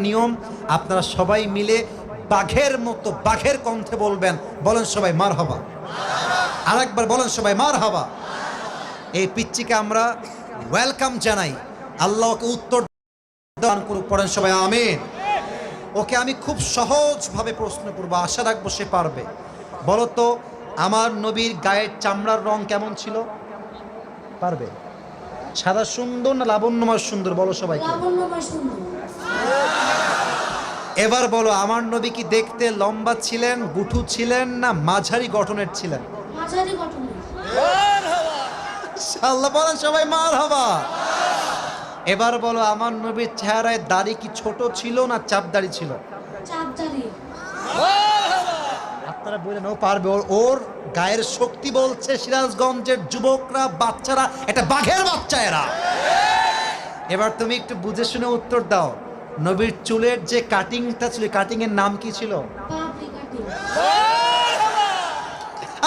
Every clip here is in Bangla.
নিয়ম, আপনারা সবাই মিলে বাঘের মতো বাঘের কণ্ঠে বলবেন। বলেন সবাই মারহাবা। আরেকবার বলেন সবাই মারহাবা। এই পিচ্চিকে আমরা ওয়েলকাম জানাই। আল্লাহকে উত্তর দান করুক। পড়েন সবাই আমিন। ওকে আমি খুব সহজভাবে প্রশ্ন করবো, আশা রাখবো সে পারবে। বলো তো, আমার নবীর গায়ের চামড়ার রং কেমন ছিল? পারবে? সাদা সুন্দর না লাবণ্যময় সুন্দর? বলো সবাইকে। এবার বলো, আমার নবী কি দেখতে লম্বা ছিলেন, গুঠু ছিলেন, না মাঝারি গঠনের ছিলেন? মাঝারি গঠনের। আল্লাহ বলেন সবাই মারহাবা। এবার বলো, আমার নবীর চেহারায় দাড়ি কি ছোট ছিল না চাপ দাড়ি ছিল? চাপদারি। আপনারা বললেন ও পারবে। ওর গায়ের শক্তি বলছে সিরাজগঞ্জের যুবকরা, বাচ্চারা একটা বাঘের বাচ্চা এরা। এবার তুমি একটু বুঝে শুনে উত্তর দাও। নবীর চুলের যে কাটিংটা ছিল, কাটিং এর নাম কি ছিল? পাপড়ি কাটিং।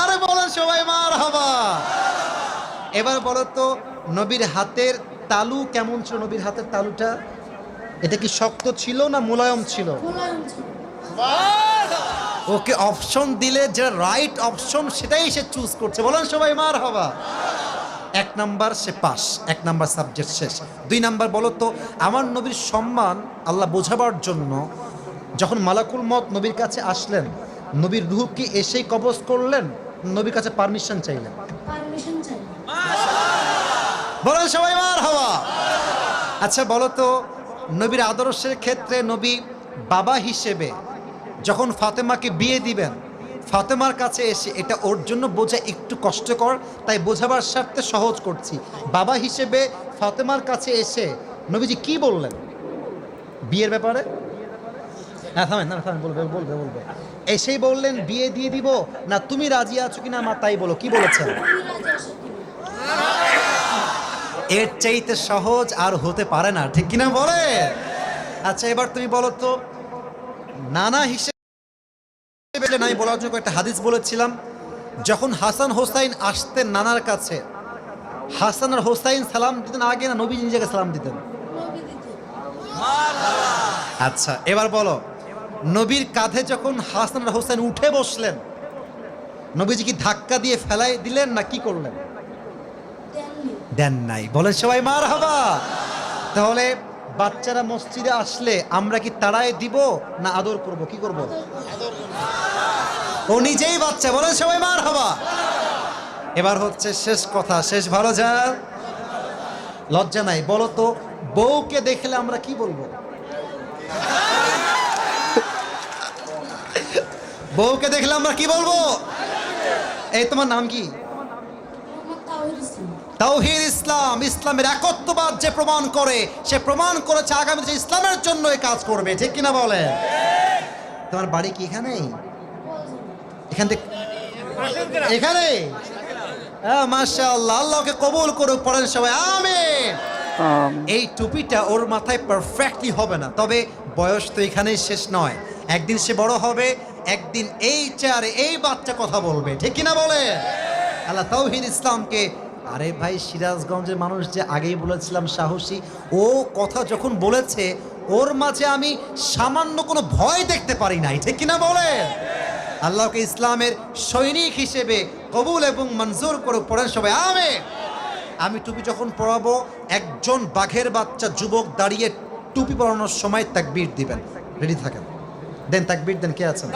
আরে বলেন সবাই মারহাবা। এবার বলো তো, নবীর হাতের তালু কেমন ছিল? নবীর হাতের তালুটা এটা কি শক্ত ছিল না মোলায়েম ছিল? মোলায়েম ছিল। ওকে অপশন দিলে যে রাইট অপশন সেটাই সে চুজ করছে। বলেন সবাই মারহাবা। 1 নাম্বার সে পাস, 1 নাম্বার সাবজেক্ট শেষ। 2 নাম্বার বলো তো, আমার নবীর সম্মান আল্লাহ বোঝাবার জন্য যখন মালাকুল মত নবীর কাছে আসলেন, নবীর রূহ কি এসেই কবজ করলেন, নবীর কাছে পারমিশন চাইলেন? পারমিশন চাই। বলেন সবাই মারহাবা। আচ্ছা বলো তো, নবীর আদর্শের ক্ষেত্রে নবী বাবা হিসেবে যখন ফাতেমাকে বিয়ে দিবেন, ফাতেমার কাছে এসে এটা ওর জন্য বোঝা একটু কষ্টকর, তাই বোঝাবার স্বার্থে সহজ করছি। বাবা হিসেবে ফাতেমার কাছে এসে নবীজি কি বললেন বিয়ের ব্যাপারে? হ্যাঁ থামেন, না থামেন, বলবে বলবে বলবে। এসেই বললেন বিয়ে দিয়ে দিব, না তুমি রাজি আছো কিনা মা তাই বলো, কি বলেছেন? তুমি রাজি আছো কি? এর চাইতে সহজ আর হতে পারে না, ঠিক কিনা বলে? আচ্ছা এবার তুমি বলো তো, নানা হিসেবে আমি বলার জন্য একটা হাদিস বলেছিলাম, যখন হাসান হোসাইন আসতেন নানার কাছে, হাসান আর হোসাইন সালাম দিতেন আগে না নবী নিজেকে সালাম দিতেন? নবী দিতে। আচ্ছা এবার বলো, নবীর কাঁধে যখন হাসান আর হোসাইন উঠে বসলেন, নবীজি কি ধাক্কা দিয়ে ফেলাই দিলেন না কি করলেন? দেননি। দেন নাই। বলেন সবাই মারহাবা। তাহলে বাচ্চারা মসজিদে আসলে আমরা কি তাড়াই দিব না আদর করব, কি করব? ও নিজেই বাচ্চা। বলেন সবাই মারহাবা। এবার হচ্ছে শেষ কথা, শেষ ভালো যা, লজ্জা নাই। বলো তো, বউকে দেখলে আমরা কি বলবো? বউকে দেখলে আমরা কি বলবো? এই তোমার নাম কি? মোহাম্মদ তাওহীদ ইসলাম। তাওহীদ ইসলাম। ইসলামের একত্ববাদ যে প্রমাণ করে, সে প্রমাণ করেছে আগামী যে ইসলামের জন্য এই কাজ করবে, ঠিক কিনা বলে? তোমার বাড়ি কি এখানেই? এখান থেকে এখানে? হ্যাঁ মাশাআল্লাহ, আল্লাহকে কবুল করুক। পড়েন সবাই আমিন। এই টুপিটা ওর মাথায় পারফেক্টলি হবে না, তবে বয়স তো এখানেই শেষ নয়। একদিন সে বড় হবে, একদিন এই চেয়ারে এই বাচ্চা কথা বলবে, ঠিক কিনা বলে? আল্লাহ তাওহীদ ইসলামকে, আরে ভাই সিরাজগঞ্জের মানুষ যে আগেই বলেছিলাম সাহসী, ও কথা যখন বলেছে ওর মাঝে আমি সামান্য কোনো ভয় দেখতে পারি নাই, ঠিক কিনা বলে? আল্লাহকে ইসলামের সৈনিক হিসেবে কবুল এবং মঞ্জুর করে। পড়েন সবাই আমিন। আমি টুপি যখন পরাবো, একজন বাঘের বাচ্চা যুবক দাঁড়িয়ে টুপি পরানোর সময় তাকবীর দিবেন। রেডি থাকেন, দেন তাকবীর দেন। কে আছেন?